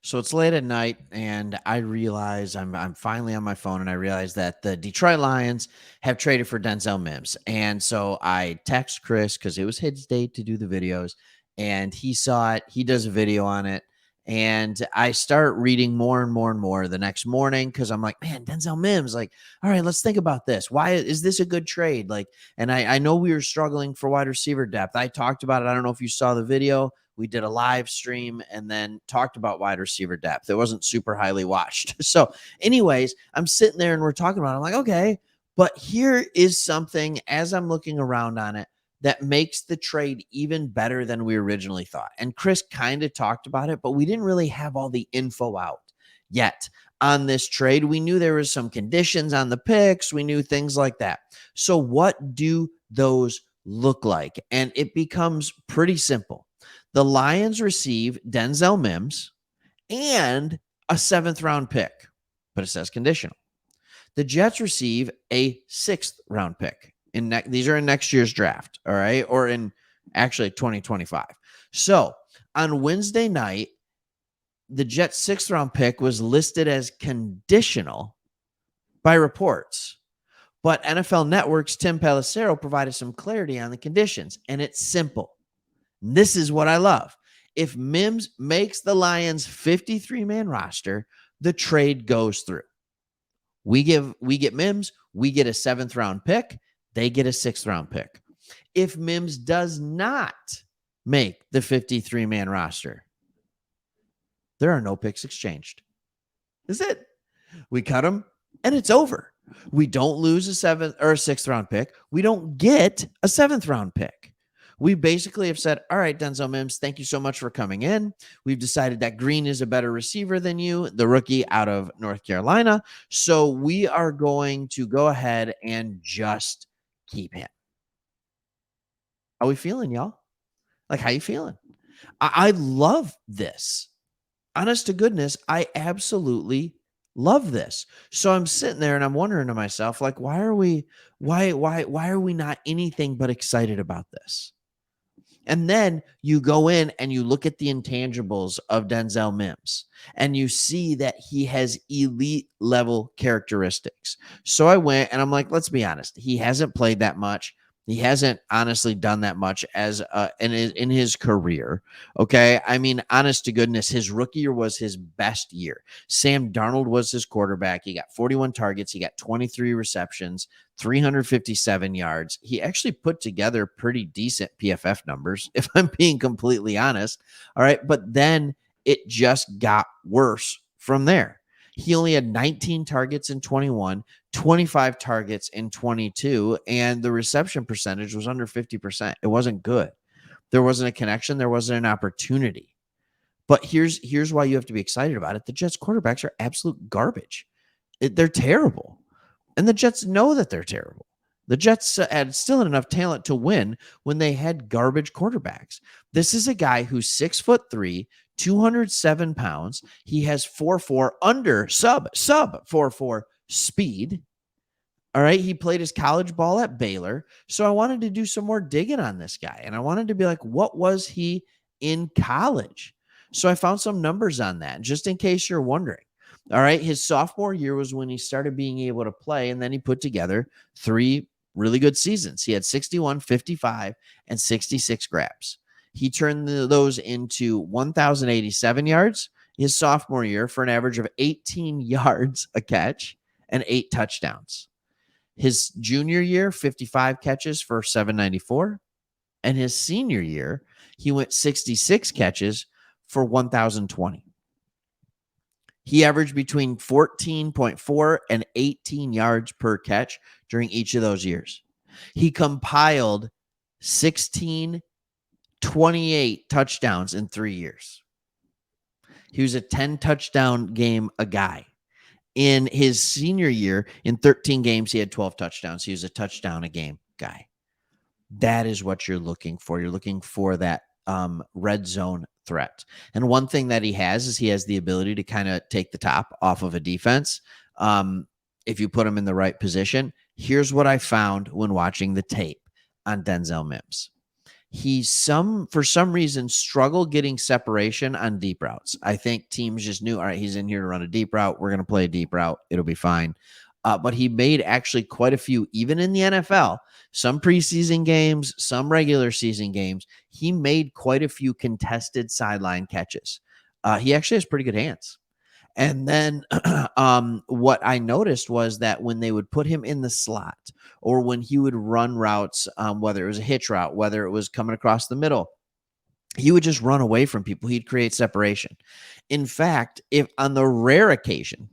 So it's late at night, and I realize I'm finally on my phone, and I realize that the Detroit Lions have traded for Denzel Mims. And so I text Chris because it was his day to do the videos, and he saw it. He does a video on it, and I start reading more and more and more the next morning because I'm like, man, Denzel Mims. Like, all right, let's think about this. Why is this a good trade? Like, and I know we were struggling for wide receiver depth. I talked about it. I don't know if you saw the video. We did a live stream and then talked about wide receiver depth. It wasn't super highly watched. So, anyways, I'm sitting there and we're talking about it. I'm like, okay, but here is something as I'm looking around on it that makes the trade even better than we originally thought. And Chris kind of talked about it, but we didn't really have all the info out yet on this trade. We knew there was some conditions on the picks. We knew things like that. So what do those look like? And it becomes pretty simple. The Lions receive Denzel Mims and a 7th-round pick, but it says conditional. The Jets receive a 6th-round pick. These are in next year's draft, all right, or in actually 2025. So on Wednesday night, the Jets' 6th-round pick was listed as conditional by reports. But NFL Network's Tim Pelissero provided some clarity on the conditions, and it's simple. This is what I love. If Mims makes the Lions 53-man roster, the trade goes through. We get Mims, we get a 7th-round pick, they get a 6th-round pick. If Mims does not make the 53-man roster, there are no picks exchanged. That's it. We cut him, and it's over. We don't lose a 7th or a 6th-round pick. We don't get a 7th-round pick. We basically have said, all right, Denzel Mims, thank you so much for coming in. We've decided that Green is a better receiver than you, the rookie out of North Carolina. So we are going to go ahead and just keep him. How we feeling, y'all? Like, how you feeling? I love this. Honest to goodness, I absolutely love this. So I'm sitting there and I'm wondering to myself, like, why are we not anything but excited about this? And then you go in and you look at the intangibles of Denzel Mims and you see that he has elite level characteristics. So I went and I'm like, let's be honest. He hasn't played that much. He hasn't honestly done that much as in his career. Okay. I mean, honest to goodness, his rookie year was his best year. Sam Darnold was his quarterback. He got 41 targets. He got 23 receptions, 357 yards. He actually put together pretty decent PFF numbers, if I'm being completely honest. All right. But then it just got worse from there. He only had 19 targets in 21, 25 targets in 22, and the reception percentage was under 50%. It wasn't good. There wasn't a connection. There wasn't an opportunity. But here's why you have to be excited about it. The Jets quarterbacks are absolute garbage. They're terrible. And the Jets know that they're terrible. The Jets had still enough talent to win when they had garbage quarterbacks. This is a guy who's 6'3", 207 pounds. He has 4.4 under sub 4.4 speed. All right. He played his college ball at Baylor. So I wanted to do some more digging on this guy. And I wanted to be like, what was he in college? So I found some numbers on that, just in case you're wondering. All right. His sophomore year was when he started being able to play. And then he put together 3 really good seasons. He had 61, 55, and 66 grabs. He turned those into 1,087 yards his sophomore year for an average of 18 yards a catch and 8 touchdowns. His junior year, 55 catches for 794. And his senior year, he went 66 catches for 1,020. He averaged between 14.4 and 18 yards per catch during each of those years. He compiled 28 touchdowns in 3 years. He was a 10-touchdown game a guy. In his senior year, in 13 games, he had 12 touchdowns. He was a touchdown a game guy. That is what you're looking for. You're looking for that red zone threat. And one thing that he has is he has the ability to kind of take the top off of a defense if you put him in the right position. Here's what I found when watching the tape on Denzel Mims. For some reason struggled getting separation on deep routes. I think teams just knew, all right, he's in here to run a deep route. We're going to play a deep route. It'll be fine. But he made actually quite a few, even in the NFL, some preseason games, some regular season games. He made quite a few contested sideline catches. He actually has pretty good hands. And then what I noticed was that when they would put him in the slot or when he would run routes, whether it was a hitch route, whether it was coming across the middle, he would just run away from people. He'd create separation. In fact, if on the rare occasion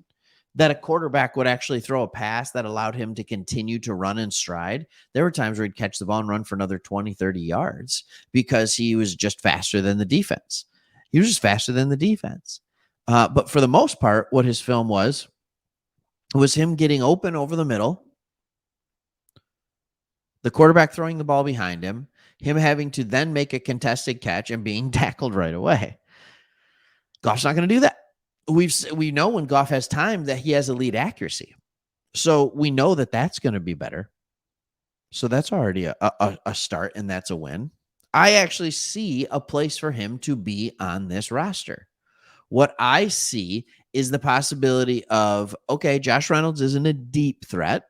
that a quarterback would actually throw a pass that allowed him to continue to run in stride, there were times where he'd catch the ball and run for another 20, 30 yards because he was just faster than the defense. He was just faster than the defense. But for the most part, what his film was him getting open over the middle, the quarterback throwing the ball behind him having to then make a contested catch and being tackled right away. Goff's not going to do that. We know when Goff has time that he has elite accuracy. So we know that that's going to be better. So that's already a start, and that's a win. I actually see a place for him to be on this roster. What I see is the possibility of, okay, Josh Reynolds isn't a deep threat.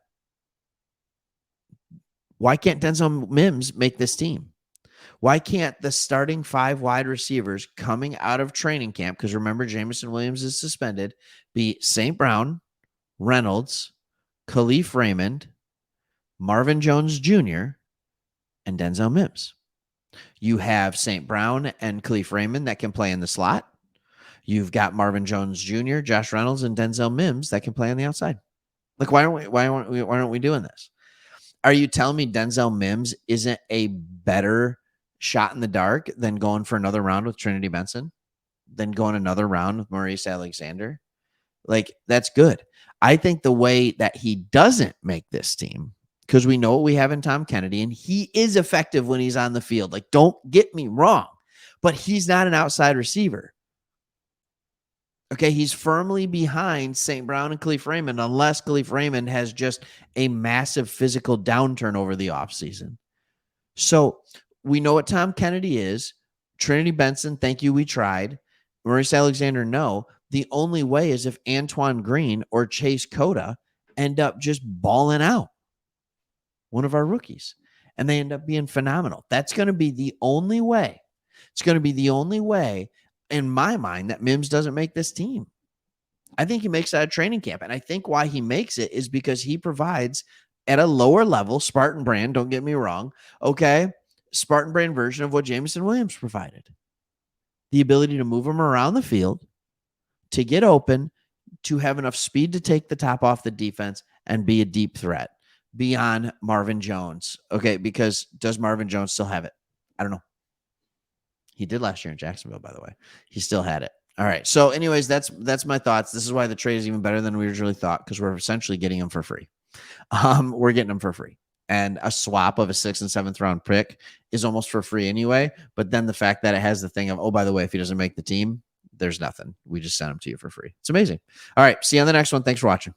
Why can't Denzel Mims make this team? Why can't the starting 5 wide receivers coming out of training camp, because remember, Jameson Williams is suspended, be St. Brown, Reynolds, Khalif Raymond, Marvin Jones Jr., and Denzel Mims? You have St. Brown and Khalif Raymond that can play in the slot. You've got Marvin Jones Jr., Josh Reynolds, and Denzel Mims that can play on the outside. Like, why aren't we doing this? Are you telling me Denzel Mims isn't a better shot in the dark than going for another round with Trinity Benson, than going another round with Maurice Alexander? Like, that's good. I think the way that he doesn't make this team, because we know what we have in Tom Kennedy, and he is effective when he's on the field. Like, don't get me wrong, but he's not an outside receiver. Okay, he's firmly behind St. Brown and Khalif Raymond, unless Khalif Raymond has just a massive physical downturn over the offseason. So we know what Tom Kennedy is. Trinity Benson, thank you, we tried. Maurice Alexander, no. The only way is if Antoine Green or Chase Cota end up just balling out, one of our rookies, and they end up being phenomenal. That's going to be the only way. It's going to be the only way, in my mind, that Mims doesn't make this team. I think he makes it out of training camp. And I think why he makes it is because he provides at a lower level, Spartan brand, don't get me wrong, okay, Spartan brand version of what Jameson Williams provided. The ability to move him around the field, to get open, to have enough speed to take the top off the defense and be a deep threat beyond Marvin Jones. Okay, because does Marvin Jones still have it? I don't know. He did last year in Jacksonville, by the way. He still had it. All right. So, anyways, that's my thoughts. This is why the trade is even better than we originally thought, because we're essentially getting him for free. We're getting him for free. And a swap of a 6th and 7th round pick is almost for free anyway. But then the fact that it has the thing of, oh, by the way, if he doesn't make the team, there's nothing. We just sent him to you for free. It's amazing. All right. See you on the next one. Thanks for watching.